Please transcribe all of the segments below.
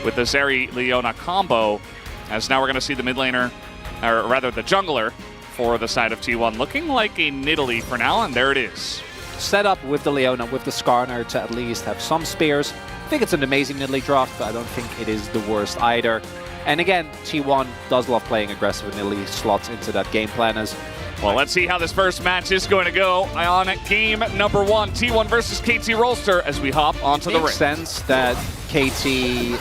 with the Zeri-Leona combo, as now we're going to see the mid laner, or rather the jungler, for the side of T1 looking like a Nidalee for now, and there it is. Set up with the Leona, with the Skarner to at least have some spears. I think it's an amazing Nidalee draft, but I don't think it is the worst either. And again, T1 does love playing aggressive, and Nidalee slots into that game plan as well. Let's see how this first match is going to go on game number 1, T1 versus KT Rolster, as we hop onto the ring. Makes sense that KT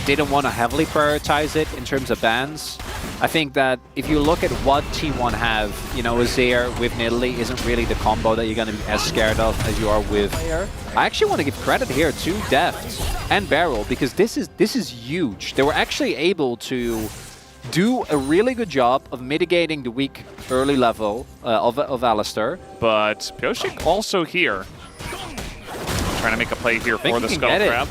didn't want to heavily prioritize it in terms of bans. I think that if you look at what T1 have, you know, Azir with Nidalee isn't really the combo that you're going to be as scared of as you are with. I actually want to give credit here to Deft and Beryl, because this is huge. They were actually able to do a really good job of mitigating the weak early level of Alistar. But Pioshik also here, trying to make a play here for the Skull Crab.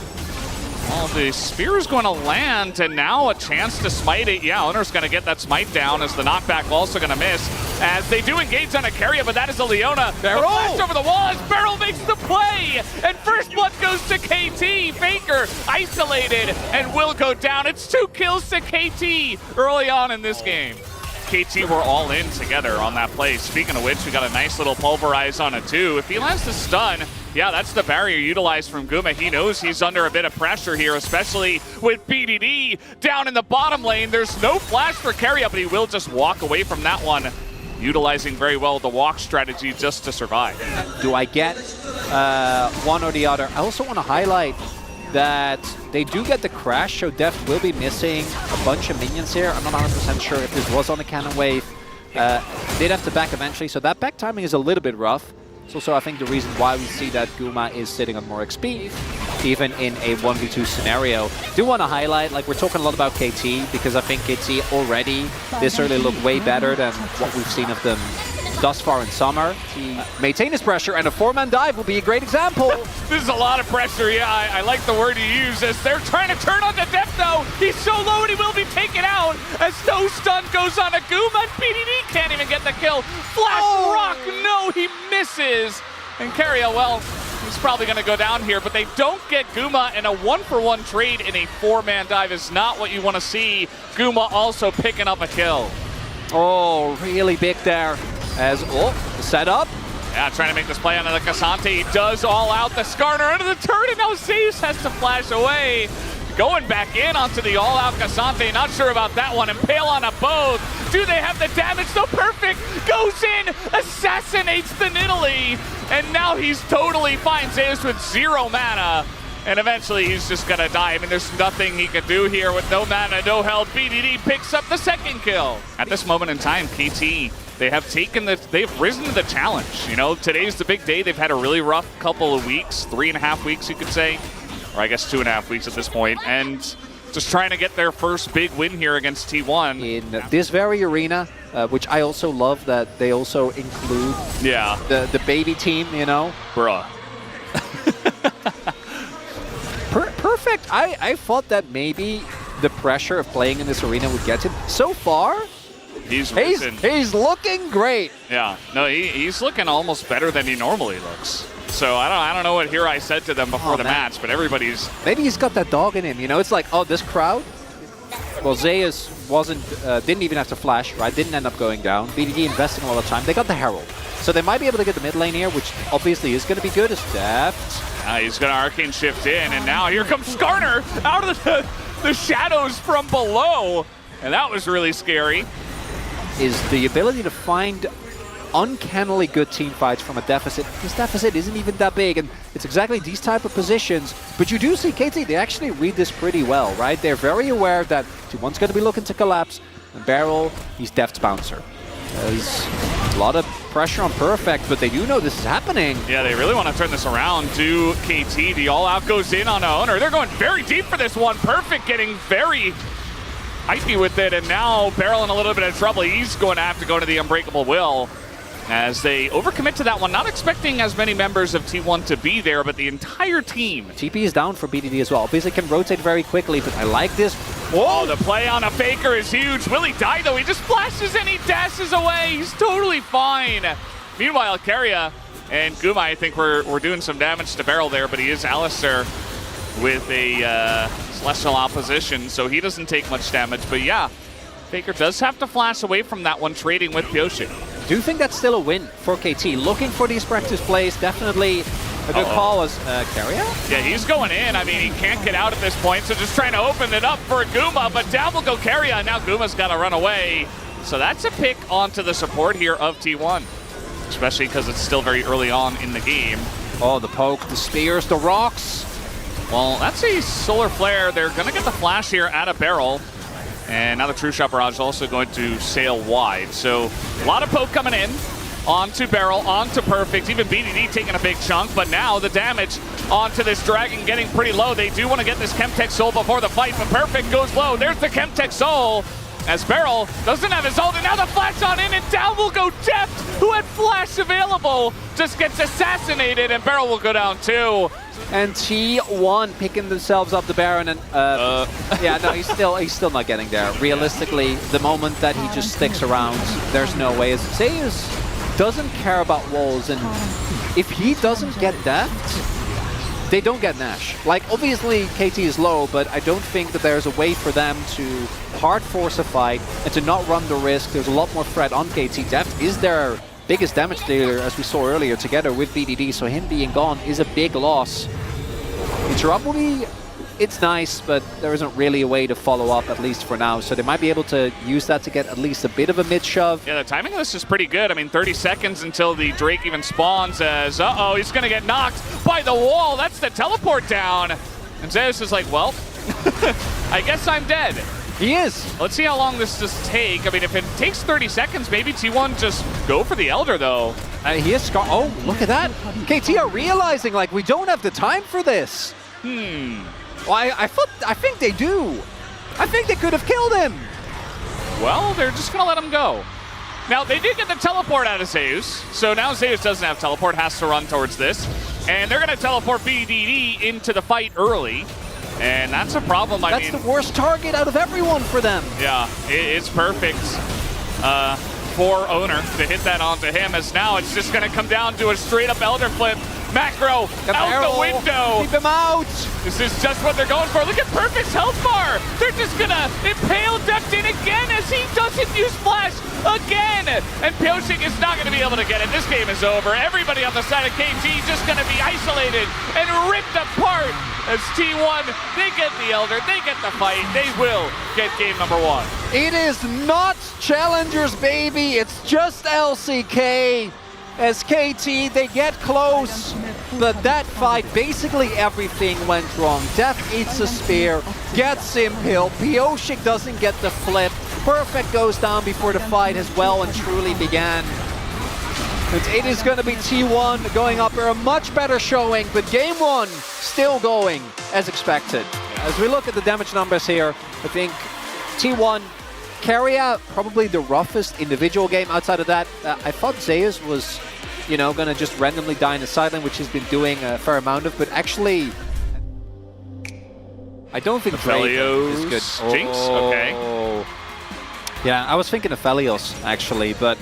Well, the spear is going to land, and now a chance to smite it. Yeah, Owner's going to get that smite down, as the knockback also going to miss. As they do engage on a carrier, but that is a Leona. Beryl! Flash over the wall as Beryl makes the play! And first blood goes to KT. Faker isolated and will go down. It's 2 kills to KT early on in this game. KT were all in together on that play. Speaking of which, we got a nice little pulverize on a 2. If he lands the stun, yeah, that's the barrier utilized from Guma. He knows he's under a bit of pressure here, especially with BDD down in the bottom lane. There's no flash for Keria, but he will just walk away from that one, utilizing very well the walk strategy just to survive. Do I get one or the other? I also want to highlight that they do get the crash, so Deft will be missing a bunch of minions here. I'm not 100% sure if this was on the cannon wave. Did have to back eventually, so that back timing is a little bit rough. It's also, I think, the reason why we see that Guma is sitting on more XP, even in a 1v2 scenario. Do want to highlight, like, we're talking a lot about KT, because I think KT already this early look way better than what we've seen of them thus far in summer. He maintained his pressure, and a 4-man dive will be a great example. This is a lot of pressure. Yeah, I like the word you use, as they're trying to turn on the Deft, though. He's so low, and he will be taken out as no stun goes on a Guma, and BDD can't even get the kill. Flash rock, no, he misses. And Keria, well, he's probably going to go down here, but they don't get Guma, and a 1-for-1 trade in a 4-man dive is not what you want to see. Guma also picking up a kill. Oh, really big there. As, the setup. Yeah, trying to make this play onto the Cassante. He does all out the Skarner under the turret, and now Seja has to flash away. Going back in onto the all-out Cassante. Not sure about that one. Impale on a both. Do they have the damage? So perfect. Goes in, assassinates the Nidalee, and now he's totally fine. Zeus with 0 mana. And eventually he's just going to die. I mean, there's nothing he can do here with no mana, no health. BDD picks up the 2nd kill. At this moment in time, KT, they've risen to the challenge. You know, today's the big day. They've had a really rough couple of weeks, 3.5 weeks, you could say. Or I guess 2.5 weeks at this point. And just trying to get their first big win here against T1. In this very arena, which I also love that they also include the baby team, you know. Bruh. Perfect. I thought that maybe the pressure of playing in this arena would get him. So far, he's looking great. Yeah, no, he's looking almost better than he normally looks. So I don't know what Hirai said to them before the match, but everybody's... Maybe he's got that dog in him, you know? It's like, oh, this crowd? Well, Zeus didn't even have to flash, right? Didn't end up going down. BDD investing all the time. They got the Herald. So they might be able to get the mid lane here, which obviously is going to be good as Deft. He's going to Arcane Shift in, and now here comes Skarner out of the shadows from below. And that was really scary. Is the ability to find uncannily good team fights from a deficit. This deficit isn't even that big, and it's exactly these type of positions. But you do see KT, they actually read this pretty well, right? They're very aware that T1's going to be looking to collapse, and Beryl, he's Deft's bouncer. There's a lot of pressure on Perfect, but they do know this is happening. Yeah, they really want to turn this around. Do KT, the all-out goes in on Owner. They're going very deep for this one. Perfect getting very hypey with it, and now Beryl in a little bit of trouble. He's going to have to go to the Unbreakable Will as they overcommit to that one. Not expecting as many members of T1 to be there, but the entire team. TP is down for BDD as well. Obviously can rotate very quickly, but I like this. Whoa, the play on a Faker is huge. Will he die though? He just flashes and he dashes away. He's totally fine. Meanwhile, Keria and Guma, I think we're doing some damage to Beryl there, but he is Alistar. with a Celestial opposition, so he doesn't take much damage. But yeah, Faker does have to flash away from that one, trading with Pyoshi. Do you think that's still a win for KT? Looking for these practice plays, definitely a good call as Carrier? Yeah, he's going in. I mean, he can't get out at this point, so just trying to open it up for Guma, but down will go Carrier, and now Guma's got to run away. So that's a pick onto the support here of T1, especially because it's still very early on in the game. Oh, the poke, the spears, the rocks. Well, that's a Solar Flare. They're going to get the flash here at a barrel. And now the True Shot Barrage is also going to sail wide. So a lot of poke coming in. Onto barrel, onto perfect. Even BDD taking a big chunk. But now the damage onto this dragon getting pretty low. They do want to get this Chemtech Soul before the fight, but perfect goes low. There's the Chemtech Soul. As Beryl doesn't have his ult, and now the flash on in, and down will go Deft, who had flash available, just gets assassinated, and Beryl will go down too. And T1 picking themselves up the Baron, and yeah, no, he's still not getting there. Realistically, the moment that he just sticks around, there's no way. As Zeus doesn't care about walls, and if he doesn't get Deft, they don't get Nash. Like, obviously, KT is low, but I don't think that there's a way for them to hard force a fight and to not run the risk. There's a lot more threat on KT. Deft is their biggest damage dealer, as we saw earlier, together with BDD, so him being gone is a big loss. Interruptibility, it's nice, but there isn't really a way to follow up, at least for now, so they might be able to use that to get at least a bit of a mid-shove. Yeah, the timing of this is pretty good. I mean, 30 seconds until the Drake even spawns as, uh-oh, he's going to get knocked by the wall. That's the teleport down. And Zeus is like, well, I guess I'm dead. He is. Let's see how long this does take. I mean, if it takes 30 seconds, maybe T1 just go for the Elder, though. He is Scar. Oh, look at that. KT are realizing, like, we don't have the time for this. Well, I think they do. I think they could have killed him. Well, they're just going to let him go. Now, they did get the teleport out of Zeus, so now Zeus doesn't have teleport, has to run towards this. And they're going to teleport BDD into the fight early. And that's a problem. That's the worst target out of everyone for them. Yeah, it's perfect for Owner to hit that onto him, as now it's just going to come down to a straight-up Elder Flip. Macro out the window. Keep him out. This is just what they're going for. Look at Perfect's health bar. They're just going to impale Deft in again as he doesn't use flash again. And Pyoshik is not going to be able to get it. This game is over. Everybody on the side of KT just going to be isolated and ripped apart as T1, they get the Elder, they get the fight. They will get game number 1. It is not Challengers, baby. It's just LCK. As KT, they get close, but that fight, basically everything went wrong. Deft eats a spear, gets impaled, Pyoshik doesn't get the flip, Perfect goes down before the fight has well and truly began. And it is going to be T1 going up for a much better showing, but game 1 still going as expected. As we look at the damage numbers here, I think T1, Carrier, probably the roughest individual game. Outside of that, I thought Zeus was, you know, going to just randomly die in the sideline, which he's been doing a fair amount of, but actually, I don't think Drake is good. Jinx? Okay. Yeah, I was thinking of Felios, actually, but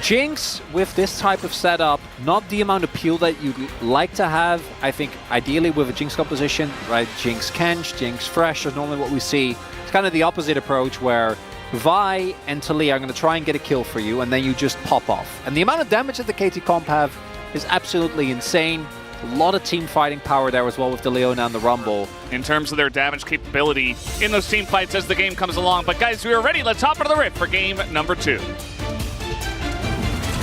Jinx, with this type of setup, not the amount of peel that you'd like to have. I think ideally with a Jinx composition, right, Jinx Kench, Jinx Fresh is normally what we see. It's kind of the opposite approach where Vi and Talia are going to try and get a kill for you, and then you just pop off. And the amount of damage that the KT comp have is absolutely insane. A lot of team fighting power there as well with the Leona and the Rumble. In terms of their damage capability in those team fights as the game comes along. But guys, we are ready. Let's hop into the Rift for game number 2.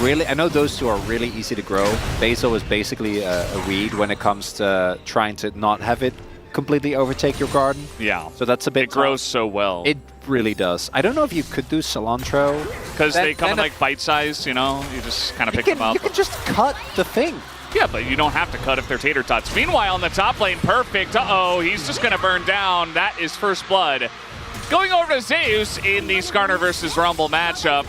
Really, I know those two are really easy to grow. Basil is basically a weed when it comes to trying to not have it completely overtake your garden. Yeah. So that's a bit It grows so well. It really does. I don't know if you could do cilantro. Because they come in like bite size, you know? You just kind of pick them up. You can just cut the thing. Yeah, but you don't have to cut if they're tater tots. Meanwhile, in the top lane, Perfect. Uh-oh, he's just going to burn down. That is first blood. Going over to Zeus in the Skarner versus Rumble matchup.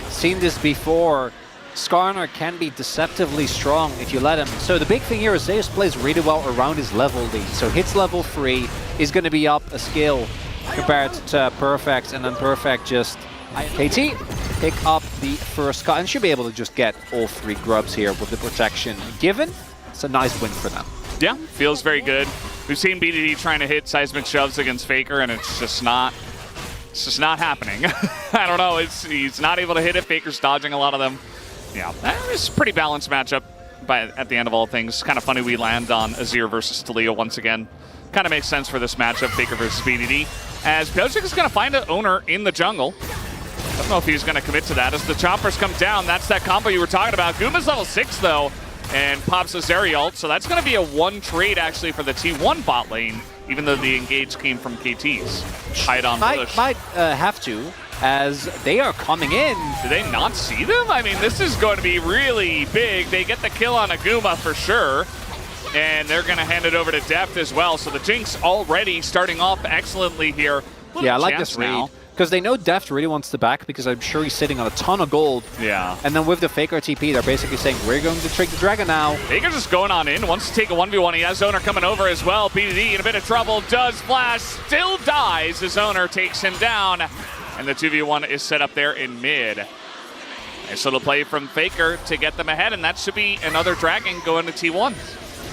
Seen this before. Skarner can be deceptively strong if you let him. So the big thing here is Zeus plays really well around his level lead. So hits level 3 is going to be up a skill compared to Perfect, and then Perfect just KT pick up the first cut and should be able to just get all 3 grubs here with the protection given. It's a nice win for them. Yeah, feels very good. We've seen BDD trying to hit seismic shoves against Faker, and it's just not happening. I don't know. He's not able to hit it. Faker's dodging a lot of them. Yeah, it's a pretty balanced matchup. But at the end of all things, kind of funny we land on Azir versus Taliyah once again. Kind of makes sense for this matchup, Faker versus BDD. As Pojik is going to find an owner in the jungle. Don't know if he's going to commit to that. As the choppers come down, that's that combo you were talking about. Guma's level 6, though, and pops a Zeri ult. So that's going to be a 1 trade, actually, for the T1 bot lane, even though the engage came from KT's. Hide on push. Might have to, as they are coming in. Do they not see them? I mean, this is going to be really big. They get the kill on Aguma for sure. And they're going to hand it over to Deft as well. So the Jinx already starting off excellently here. Yeah, I like this read. Because they know Deft really wants the back, because I'm sure he's sitting on a ton of gold. Yeah. And then with the Faker TP, they're basically saying, we're going to trick the dragon now. Faker just going on in, wants to take a 1v1. He has Owner coming over as well. BDD in a bit of trouble, does flash, still dies. His Owner takes him down. And the 2v1 is set up there in mid. Nice little play from Faker to get them ahead, and that should be another dragon going to T1.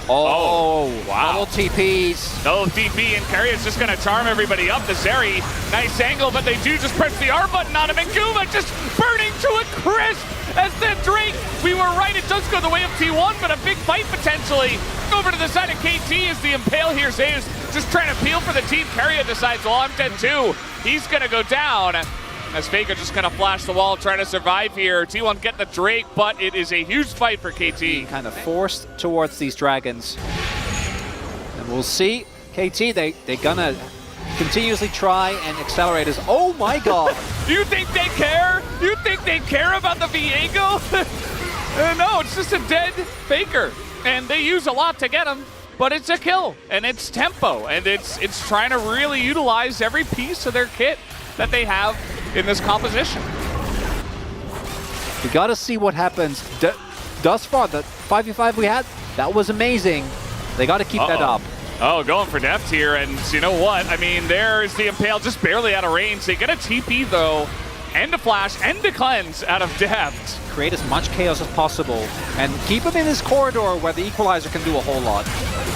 Oh, wow. Double TPs. No TP, and Carry is just going to charm everybody up. The Zeri, nice angle, but they do just press the R button on him, and Guma just burning to a crisp as the Drake. We were right, it does go the way of T1, but a big fight potentially. Over to the side of KT as the Impale here. Seja's just trying to peel for the team. Carry decides, well, I'm dead too. He's going to go down. As Faker just kind of flash the wall, trying to survive here. T1 get the Drake, but it is a huge fight for KT. Kind of forced towards these dragons. And we'll see. KT, they're gonna continuously try and accelerate us. Oh my god! You think they care? You think they care about the Viego? No, it's just a dead Faker. And they use a lot to get him. But it's a kill, and it's tempo, and it's trying to really utilize every piece of their kit that they have in this composition. We gotta see what happens. Thus far, the 5v5 we had, that was amazing. They gotta keep that up. Oh, going for Deft here, and you know what? I mean, there's the Impale just barely out of range. They get a TP, though, and a flash, and a cleanse out of Deft. Create as much chaos as possible, and keep him in his corridor where the Equalizer can do a whole lot.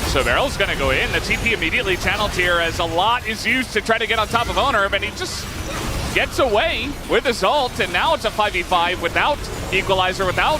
So Barrel's going to go in. The TP immediately channeled here as a lot is used to try to get on top of Owner, but he just gets away with his ult, and now it's a 5v5 without Equalizer, without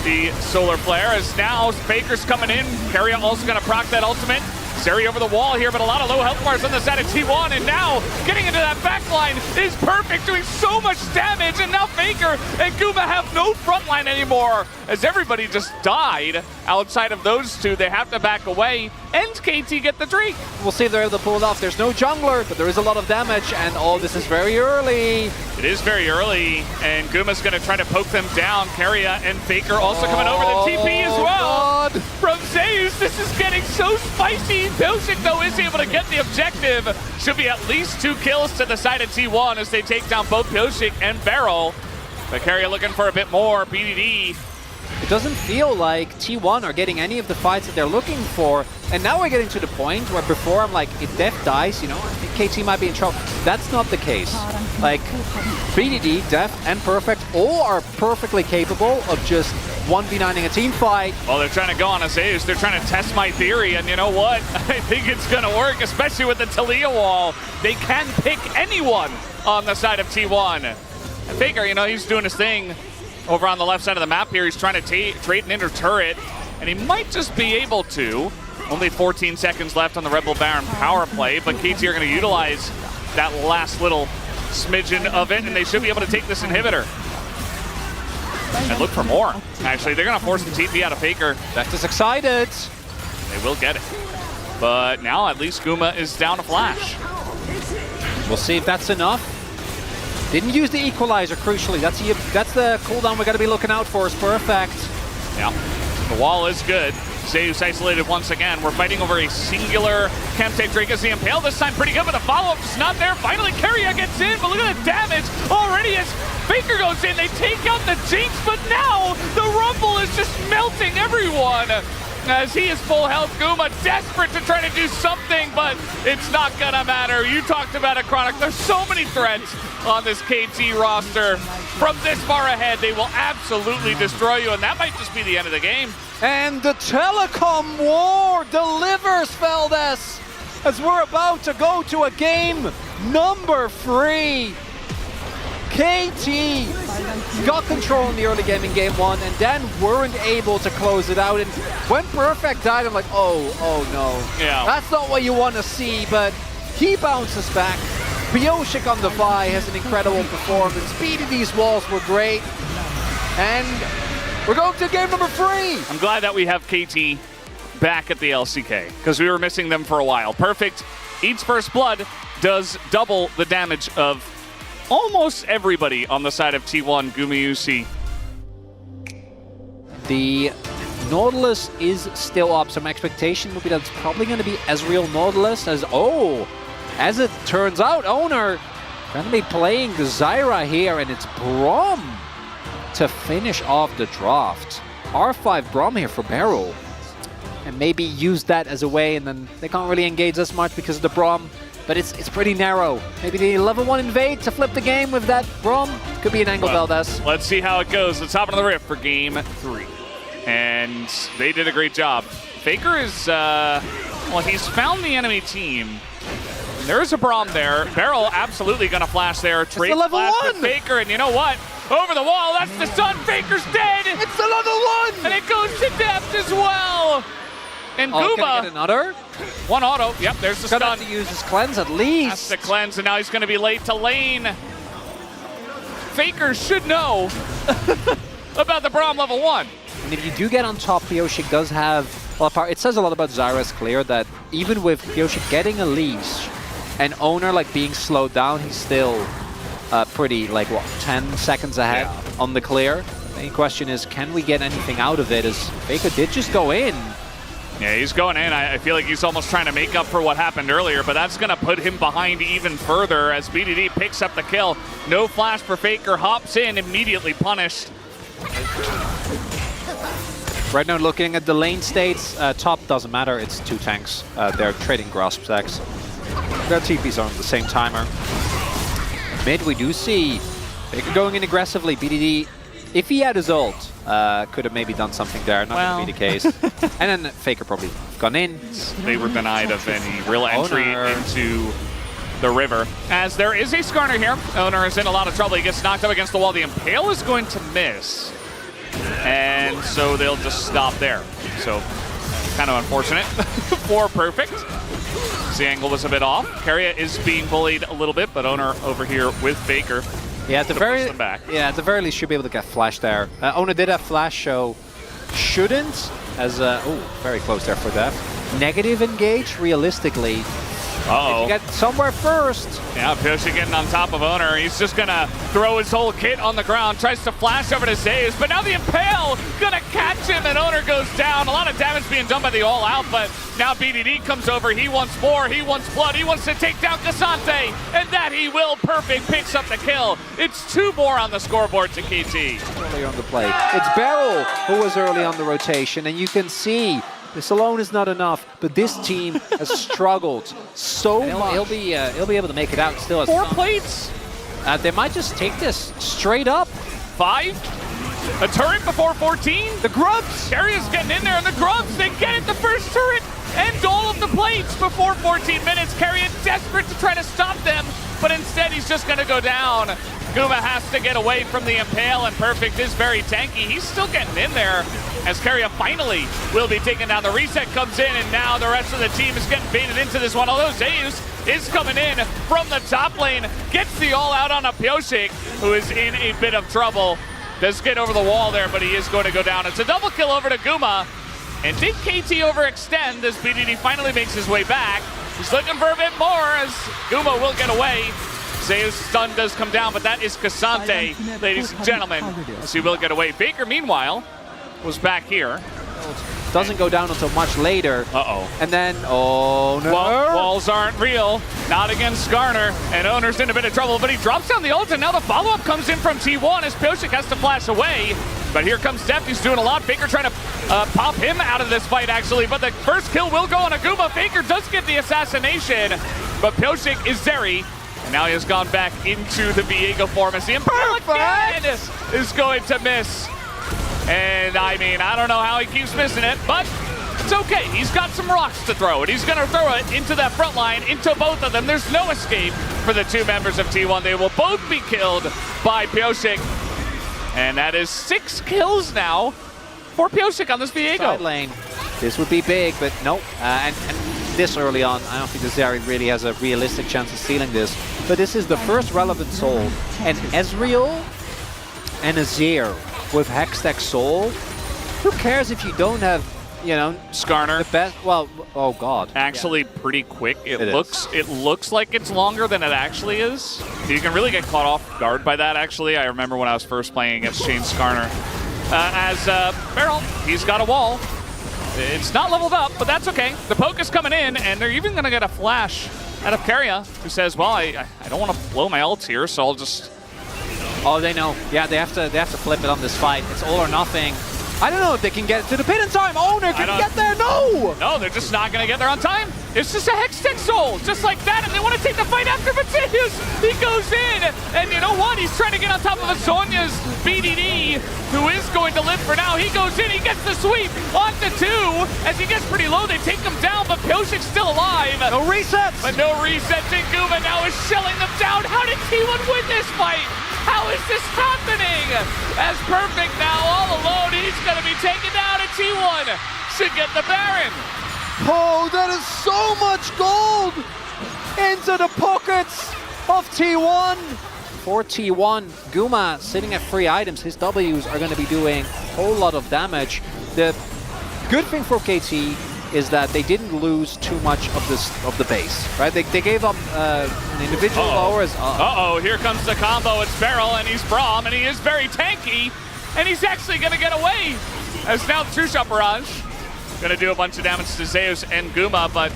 the Solar Flare, as now Faker's coming in. Carrier also going to proc that ultimate. Zeri over the wall here, but a lot of low health bars on the side of T1, and now getting into that backline is perfect, doing so much damage, and now Faker and Guma have no front line anymore, as everybody just died outside of those two. They have to back away, and KT get the Drake. We'll see if they're able to pull it off. There's no jungler, but there is a lot of damage, and oh, this is very early. It is very early, and Guma's going to try to poke them down. Carrier and Faker also coming over the TP as well. God. From Zeus, this is getting so spicy. Pojik, though, is able to get the objective. Should be at least 2 kills to the side of T1 as they take down both Pojik and Barrel. But Carrier looking for a bit more. BDD. It doesn't feel like T1 are getting any of the fights that they're looking for. And now we're getting to the point where before I'm like, if Deft dies, you know, I think KT might be in trouble. That's not the case. Like, BDD, Deft, and Perfect all are perfectly capable of just 1v9ing a team fight. Well, they're trying to go on Azir. They're trying to test my theory, and you know what? I think it's going to work, especially with the Taliyah wall. They can pick anyone on the side of T1. And Faker, you know, he's doing his thing over on the left side of the map here. He's trying to trade an inner turret, and he might just be able to. Only 14 seconds left on the Rebel Baron power play, but KT are going to utilize that last little smidgen of it, and they should be able to take this inhibitor. And look for more. Actually, they're going to force the TP out of Faker. Deft is excited. They will get it. But now at least Guma is down a flash. We'll see if that's enough. Didn't use the Equalizer, crucially. That's the cooldown we got to be looking out for. Is Perfect. Yeah, the wall is good. Zeus isolated once again. We're fighting over a singular Chemtech Drake as the Impale this time pretty good, but the follow-up is not there. Finally, Carrier gets in, but look at the damage already as Faker goes in. They take out the Jinx, but now the Rumble is just melting everyone. As he is full health, Guma desperate to try to do something, but it's not gonna matter. You talked about it, Chronic. There's so many threats on this KT roster. From this far ahead, they will absolutely destroy you, and that might just be the end of the game. And the telecom war delivers, Valdez, as we're about to go to a game number 3. KT got control in the early game in game 1 and then weren't able to close it out. And when Perfect died, I'm like, oh no. Yeah. That's not what you want to see, but he bounces back. Pioshik on the Vi has an incredible performance. BDD's walls were great. And we're going to game number 3. I'm glad that we have KT back at the LCK because we were missing them for a while. Perfect eats first blood, does double the damage of almost everybody on the side of T1 Gumayusi. The Nautilus is still up. Some expectation would be that it's probably going to be Ezreal Nautilus as it turns out, Owner going to be playing Zyra here, and it's Braum to finish off the draft. R5 Braum here for Beryl. And maybe use that as a way, and then they can't really engage as much because of the Braum. But it's pretty narrow. Maybe the level 1 invade to flip the game with that Braum. Could be an angle, Valdez. Let's see how it goes. Let's hop into the rift for game 3. And they did a great job. Faker is, well, he's found the enemy team. There's a Braum there. Beryl absolutely going to flash there. It's the level 1! Faker, and you know what? Over the wall, that's the stun. Faker's dead! It's the level 1! And it goes to depth as well! And Guma, can I get another? One auto. Yep, there's the stun. Gonna have to use his cleanse at least. Has to cleanse, and now he's going to be late to lane. Faker should know about the Braum level 1. And if you do get on top, Pioshik does have a lot of power. It says a lot about Zyra's clear that even with Pioshik getting a leash and Owner like being slowed down, he's still pretty, like, what, 10 seconds ahead on the clear. The main question is, can we get anything out of it, as Faker did just go in. Yeah, he's going in. I feel like he's almost trying to make up for what happened earlier, but that's going to put him behind even further as BDD picks up the kill. No flash for Faker, hops in, immediately punished. Right now, looking at the lane states, top doesn't matter. It's 2 tanks. They're trading grasp stacks. Their TPs are on the same timer. Mid, we do see Faker going in aggressively. BDD, if he had his ult, could have maybe done something there. Not going to be the case. And then Faker probably gone in. They were denied of any real entry into the river. As there is a Skarner here. Owner is in a lot of trouble. He gets knocked up against the wall. The Impale is going to miss. And so they'll just stop there. So kind of unfortunate for Perfect. The angle was a bit off. Keria is being bullied a little bit, but Owner over here with Faker. Yeah, at the very least should be able to get flash there. Owner did have flash, so shouldn't, as very close there for death. Negative engage, realistically. If you get somewhere first. Yeah, Pioshik getting on top of Owner. He's just gonna throw his whole kit on the ground, tries to flash over to Zeus, but now the Impale gonna catch him, and Owner goes down. A lot of damage being done by the All Out, but now BDD comes over. He wants more, he wants blood, he wants to take down Cassante, and that he will. Perfect picks up the kill. It's 2 more on the scoreboard to KT. Earlier on the play. It's Beryl who was early on the rotation, and you can see this alone is not enough, but this team has struggled so much. He'll be able to make it out still. 4 plates? They might just take this straight up. 5? A turret before 14? The Grubs! Keria's getting in there, and the Grubs, they get it, the first turret, and all of the plates before 14 minutes. Keria desperate to try to stop them, but instead he's just going to go down. Guma has to get away from the Impale, and Perfect is very tanky. He's still getting in there as Keria finally will be taken down. The reset comes in, and now the rest of the team is getting baited into this one. Although Zeus is coming in from the top lane, gets the all out on a Pioshik, who is in a bit of trouble. Does get over the wall there, but he is going to go down. It's a double kill over to Guma. And did KT overextend as BDD finally makes his way back? He's looking for a bit more as Guma will get away. Zeus' stun does come down, but that is Cassante, ladies and gentlemen, as he will get away. Baker, meanwhile, was back here. Doesn't go down until much later. And then, walls aren't real. Not against Skarner. And Owner's in a bit of trouble, but he drops down the ult, and now the follow-up comes in from T1 as Pioshik has to flash away. But here comes Deft, he's doing a lot. Faker trying to pop him out of this fight, actually. But the first kill will go on Aguma. Faker does get the assassination, but Pioshik is Zeri. And now he has gone back into the Viego form as the Impale again is going to miss. And I mean, I don't know how he keeps missing it, but it's okay. He's got some rocks to throw, and he's going to throw it into that front line, into both of them. There's no escape for the two members of T1. They will both be killed by Pyosik. And that is 6 kills now for Pyosik on this Viego. Side lane. This would be big, but no. And this early on, I don't think the Zeri really has a realistic chance of stealing this. But this is the first relevant soul. And Ezreal and Azir with Hextech Soul. Who cares if you don't have, you know, Skarner. the best? Well, oh god. Actually, pretty quick. It is. looks like it's longer than it actually is. You can really get caught off guard by that. Actually, I remember when I was first playing against Shane Skarner. As Beryl, he's got a wall. It's not leveled up, but that's okay. The poke is coming in, and they're even going to get a flash out of Keria, who says, "Well, I don't want to blow my ult here, so I'll just." Oh, they know. Yeah, they have to flip it on this fight. It's all or nothing. I don't know if they can get to the pin in time. Owner can get there. No! No, they're just not going to get there on time. It's just a Hextech Soul, just like that, and they want to take the fight after Mateus. He goes in, and you know what? He's trying to get on top of a Sonya's BDD, who is going to live for now. He goes in, he gets the sweep onto 2. As he gets pretty low, they take him down, but Pyosik's still alive. No resets! But no resets, and Guma now is shelling them down. How did T1 win this fight? How is this happening? As Perfect now all alone, he's going to be taken down, and T1 should get the Baron. Oh, that is so much gold into the pockets of T1. For T1, Guma sitting at 3 items. His Ws are going to be doing a whole lot of damage. The good thing for KT is that they didn't lose too much of the base, right? They gave up an individual lowers. Here comes the combo. It's Beryl, and he's Braum, and he is very tanky, and he's actually going to get away. As now True-Shot Barrage going to do a bunch of damage to Zeus and Guma, but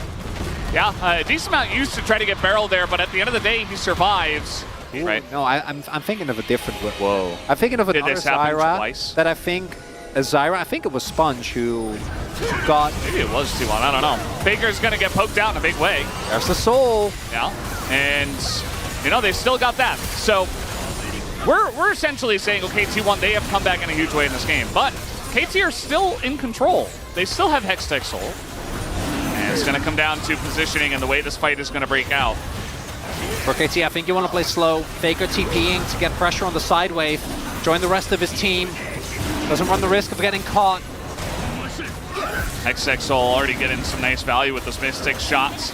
yeah, a decent amount used to try to get Beryl there, but at the end of the day, he survives. Ooh, right? No, I'm thinking of a different. Whoa! I'm thinking of another Did this happen Zyra twice? that I think. Zyra, I think it was Sponge who got. Maybe it was T1. I don't know. Faker's going to get poked out in a big way. There's the soul. Yeah, and you know they still got that. So we're essentially saying, okay, T1, they have come back in a huge way in this game, but KT are still in control. They still have Hextech Soul, and it's going to come down to positioning and the way this fight is going to break out. For KT, I think you want to play slow. Faker TPing to get pressure on the side wave. Join the rest of his team. Doesn't run the risk of getting caught. Hextech Soul already getting some nice value with those Mystic shots.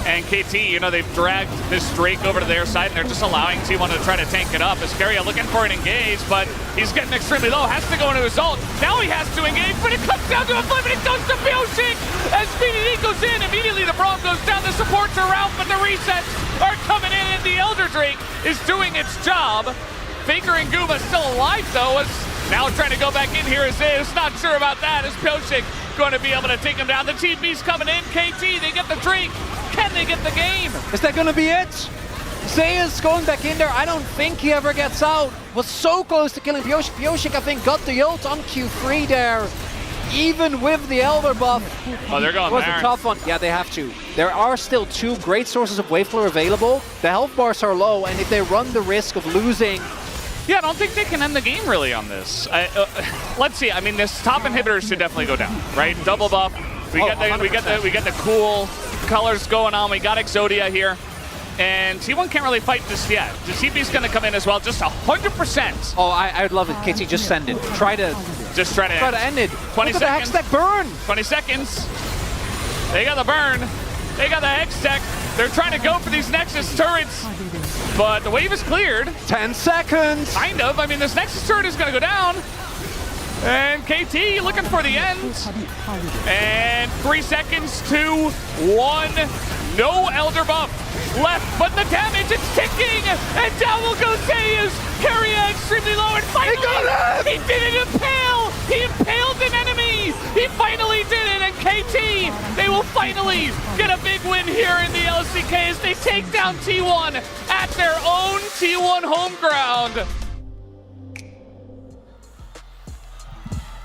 And KT, you know, they've dragged this Drake over to their side, and they're just allowing T1 to try to tank it up. As Keria looking for an engage, but he's getting extremely low. Has to go into his ult. Now he has to engage, but it comes down to a flip, and it goes to Pyosik. As BDD goes in, immediately the Braum goes down. The supports are out, but the resets are coming in, and the Elder Drake is doing its job. Faker and Guma still alive, though, as now trying to go back in here is Zeus. Not sure about that, as Pyosik going to be able to take him down. The TP's coming in. KT, they get the Drake. Can they get the game? Is that going to be it? Zeus going back in there. I don't think he ever gets out. Was so close to killing Pyosik. Pyosik, I think, got the ult on Q3 there. Even with the Elder buff. Oh, they're going It was Baron. a tough one. Yeah, they have to. There are still 2 great sources of wave clear available. The health bars are low, and if they run the risk of losing... Yeah, I don't think they can end the game really on this. Let's see. I mean, this top inhibitor should definitely go down, right? Double buff. We get the cool colors going on. We got Exodia here, and T1 can't really fight this yet. The TP's going to come in as well, just 100%. Oh, I'd love it. KT, just send it. Try to end it. 20 Look at seconds. the Hextech burn. 20 seconds. They got the burn. They got the Hextech. They're trying to go for these Nexus turrets, but the wave is cleared. 10 seconds. Kind of. I mean, this Nexus turret is going to go down. And KT looking for the end. And 3 seconds to 1. No Elder buff left, but the damage is ticking. And down will go Zeus. Keria extremely low, and finally he did it impale. He impaled an enemy. He finally did it, and KT, they will finally get a big win here in the LCK as they take down T1 at their own T1 home ground.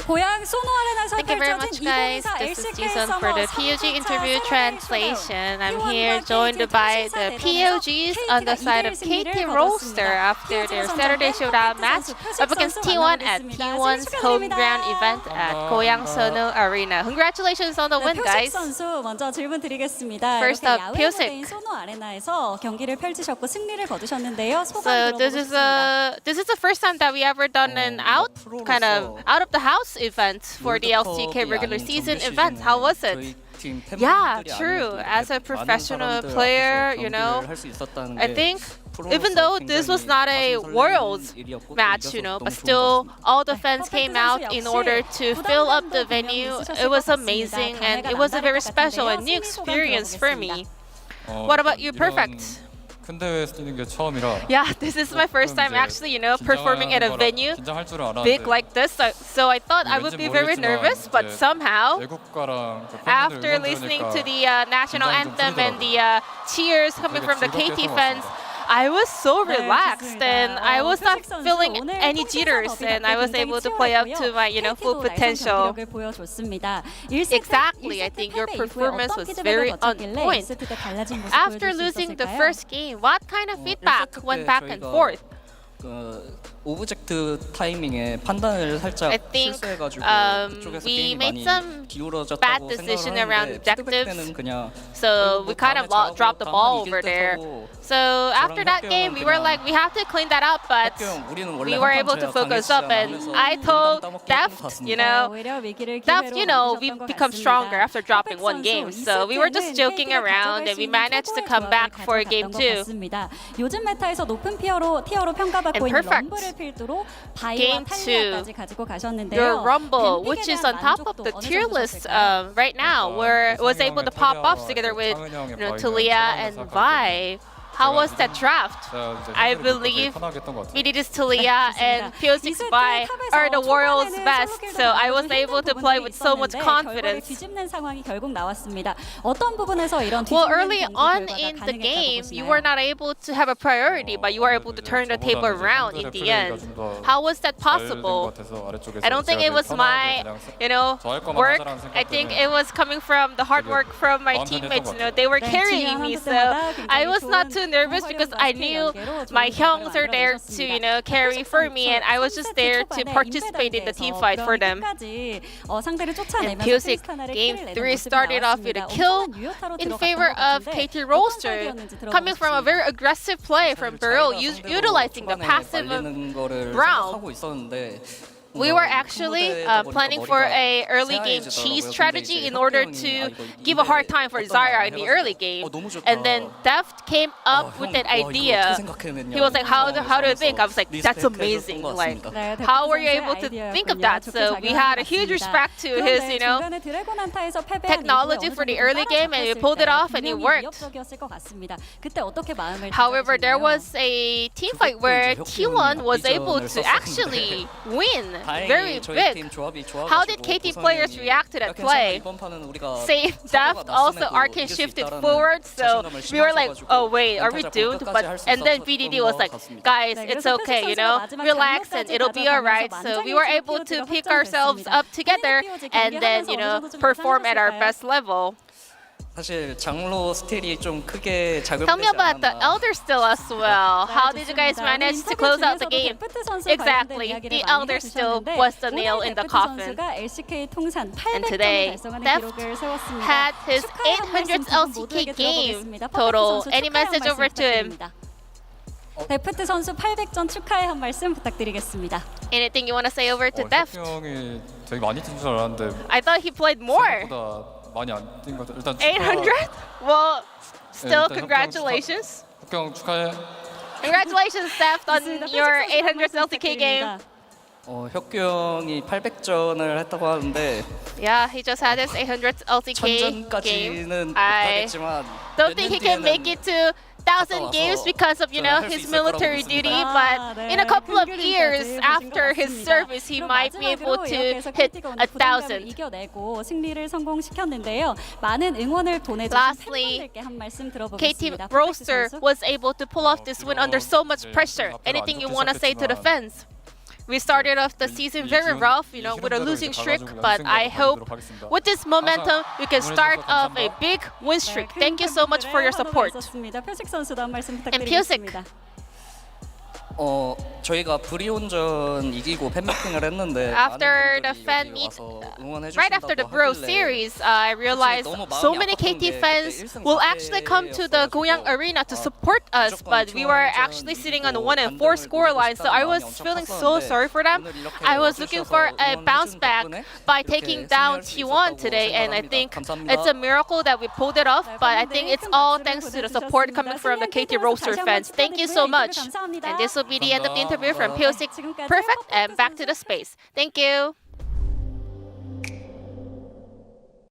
Thank you very much, guys. This is Jason for the POG interview translation. I'm here joined by the POGs on the side of KT Roaster after their Saturday Showdown match up against T1 at T1's home ground event at 고양 선호 Arena. Congratulations on the win, guys. First up, Pyosik. So this is the first time that we ever done an out of the house event for the LCK regular season event. How was it? Yeah, true. As a professional player, you know, I think even though this was not a Worlds match, you know, but still all the fans came out in order to fill up the venue. It was amazing and it was a very special and new experience for me. What about you, Perfect? Yeah, this is my first time actually, you know, performing at a venue big like this. So I thought I would be very nervous, but somehow, after listening to the national anthem and the cheers coming from the KT fans, I was so relaxed and I was not feeling any jitters and I was able to play up to my, you know, full potential. Exactly, I think your performance was very on point. After losing the first game, what kind of feedback went back and forth? 오브젝트 타이밍에 판단을 살짝 I think 실수해가지고 we made 많이 some 기울어졌다고 bad decision around objectives. 그냥 So we kind of dropped the ball over there. So after that game, we were like, we have to clean that up, but we were able to focus up. And I told Deft, you know, we become stronger after dropping one game. So we were just joking around, and we managed to come back for game 2. And perfect. Game 2, your Rumble, which is on top of the tier list right now, was able to pop off together with Talia and Vi. How was that draft? I believe VDD's Talia and Pyosik's Vi are the world's best, so I was able to play with so much confidence. Well, early on in the game, you were not able to have a priority, but you were able to turn the table around in the end. How was that possible? I don't think it was my, work. I think it was coming from the hard work from my teammates. They were carrying me, so I was not too nervous because I knew my hyungs are there to carry for me, and I was just there to participate in the team fight for them. And Pyosik game 3 started off with a kill in favor of KT Roaster, coming from a very aggressive play from Burrow, utilizing the passive of Brown. We were actually planning for a early game cheese strategy in order to give a hard time for Zarya in the early game. And then Deft came up with an idea. He was like, how do you think? I was like, that's amazing. Like, how were you able to think of that? So we had a huge respect to his, technology for the early game, and we pulled it off and it worked. However, there was a team fight where T1 was able to actually win. Very big. How did KT players react to that play? Same Deft also arcade shifted forward, so we were like, oh wait, are we doomed? And then VDD was like, guys, it's okay, relax and it'll be alright. So we were able to pick ourselves up together and then, perform at our best level. Tell me about the Elder Still as well. How did you guys manage to close out the game? Exactly, the Elder Still was the nail in the coffin. And today, Deft had his 800th LCK game total. Any message over to him? 데프트 선수 800전 축하의 한 말씀 부탁드리겠습니다. Anything you want to say over to Deft? 형이 되게 많이 뛴 줄 알았는데 I thought he played more. 많이 안 뛴 것 같아요. 일단 800? Well, still congratulations. 혁경 축하해. Congratulations, Deft, on your 800th LCK game. 혁규 형이 800전을 했다고 하는데 Yeah, he just had his 800th LCK game. I don't think he can make it to 1,000 games because of his military duty, but in a couple of years after his service, he might be able to hit 1,000. Lastly, KT Roaster was able to pull off this win under so much pressure. Anything you want to say to the fans? We started off the season very rough, you know, with a losing streak, but I hope with this momentum we can start off a big win streak. Thank you so much for your support. 표식 선수도 한 말씀 And Pyosik. 부탁드리겠습니다. 저희가 프리온전 이기고 팬미팅을 했는데 After the 많은 fan 분들이 meet, 와서 응원해 right after the 주신다고 Bro 하길래 series, I realized so many KT fans will actually come to the Goyang Arena to support us, but we were actually sitting on 1-4 scoreline, so I was feeling so sorry for them. I was looking for a bounce back by taking down T1 today, and I think it's a miracle that we pulled it off, but I think it's all thanks to the support coming from the KT roster fans. Thank you so much. And this will be the end of the interview from Pyosik. Perfect, and back to the space. Thank you.